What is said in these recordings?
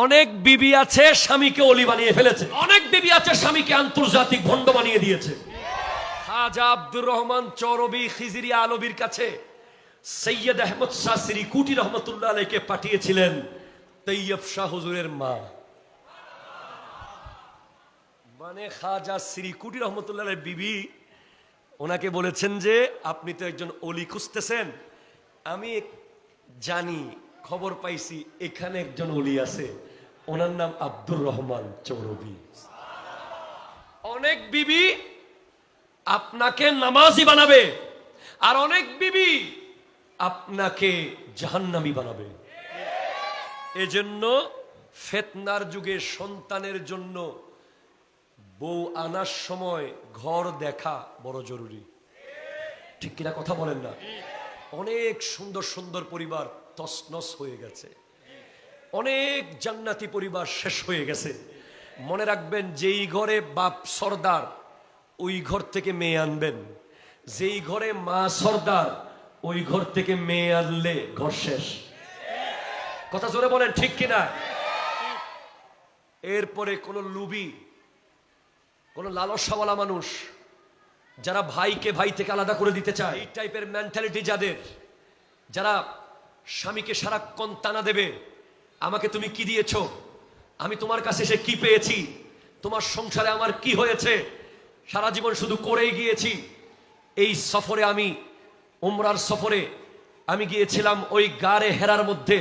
অনেক বিবি আছে স্বামীকে অলি বানিয়ে ফেলেছে, অনেক বিবি আছে স্বামীকে আন্তর্জাতিক ভণ্ড বানিয়ে দিয়েছে। খাজা আব্দুর রহমান চৌরবি খিজরি আলবীর কাছে সৈয়দ আহমদ শাহ সিরিকুটি রহমতুল্লাহ আলাইহিকে পাঠিয়েছিলেন তৈয়ব শাহ হুজুরের মা। মানে খাজা সিরিকুটি রহমতুল্লাহ আলাইহির বিবি ওনাকে বলেছেন যে আপনি তো একজন অলি খুঁজতেছেন, আমি জানি, খবর পাইছি এখানে একজন অলি আছে, ওনার নাম আব্দুর রহমান চৌরবি। অনেক বিবি আপনাকে নামাজি বানাবে আর অনেক বিবি আপনাকে জাহান্নামী বানাবে। এজন্য ফিতনার যুগে সন্তানের জন্য বউ আনার সময় ঘর দেখা বড় জরুরি, ঠিক কিনা কথা বলেন না? অনেক সুন্দর সুন্দর পরিবার তছনছ হয়ে গেছে, অনেক জান্নাতি পরিবার শেষ হয়ে গেছে। মনে রাখবেন, যেই ঘরে বাপ সর্দার ওই ঘর থেকে মেয়ে আনবেন, যেই ঘরে মা সর্দার ওই ঘর থেকে মেয়ে আনলে ঘর শেষ। কথা জোরে বলেন, ঠিক কিনা? এরপরে কোন লুবি, কোন লালসাওয়ালা মানুষ যারা ভাইকে ভাই থেকে আলাদা করে দিতে চায়, এই টাইপের মেন্টালিটি যাদের, যারা স্বামীকে সারাক্ষণ টানা দেবে, আমাকে তুমি কি দিয়েছো, আমি তোমার কাছে এসে কি পেয়েছি, তোমার সংসারে আমার কি হয়েছে, সারা জীবন শুধু করেই গিয়েছি। এই সফরে আমি উমরার সফরে আমি গিয়েছিলাম ওই গারে হেরার মধ্যে,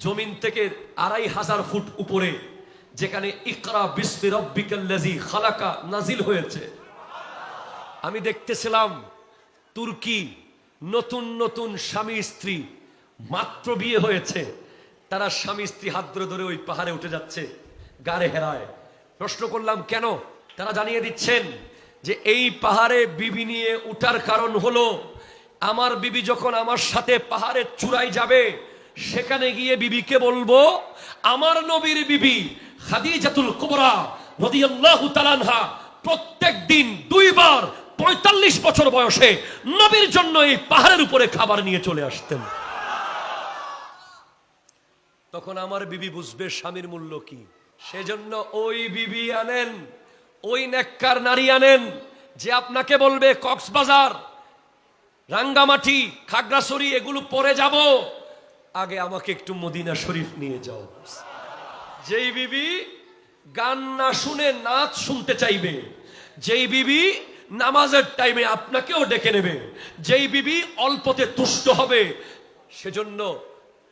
জমিন থেকে 2500 ফুট উপরে, যেখানে ইকরা বিসমি রাব্বিকাল্লাযী খালাকা নাজিল হয়েছে। আমি দেখতেছিলাম তুর্কি নতুন নতুন স্বামী স্ত্রী, মাত্র বিয়ে হয়েছে, তারা স্বামী স্ত্রী হাত ধরে ধরে ওই পাহাড়ে উঠে যাচ্ছে গারে হেরায়। প্রশ্ন করলাম কেন? তারা জানিয়ে দিচ্ছেন যে এই পাহাড়ে বিবি নিয়ে উঠার কারণ হলো, আমার বিবি যখন আমার সাথে পাহাড়ের চূড়ায় যাবে, সেখানে গিয়ে বিবিকে বলবো আমার নবীর বিবি খাদিজাতুল কুবরা রাদিয়াল্লাহু তাআলা আনহা প্রত্যেক দিন 2 বার 45 বছর বয়সে নবীর জন্য এই পাহাড়ের উপরে খাবার নিয়ে চলে আসতেন। তখন আমার বিবি বুঝবে স্বামীর মূল্য কি। সেজন্য ওই বিবি আনেন, ওই নেককার নারী আনেন যে আপনাকে বলবে কক্সবাজার, রাঙ্গামাটি, খাগড়াছড়ি এগুলো পরে যাব, আগে আমাকে একটু মদিনা শরীফ নিয়ে যাও। যেই বিবি গান না শুনে নাচ শুনতে চাইবে, যেই বিবি নামাজের টাইমে আপনাকেও ডেকে নেবে, যেই বিবি অল্পতে তুষ্ট হবে। সেজন্য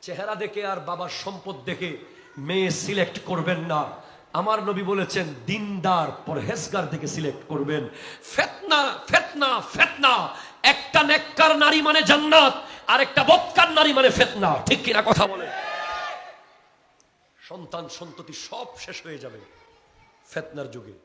চেহারা দেখে আর বাবার সম্পদ দেখে মেয়ে সিলেক্ট করবেন না। আমার নবী বলেছেন দিনদার পরহেজগার দেখে সিলেক্ট করবেন। ফিতনা ফিতনা ফিতনা, একটা নেককার নারী মানে জান্নাত, আর একটা বদকার নারী মানে ফিতনা, ঠিক কিনা কথা বলে? সন্তান সন্ততি সব শেষ হয়ে যাবে ফিতনার যুগে।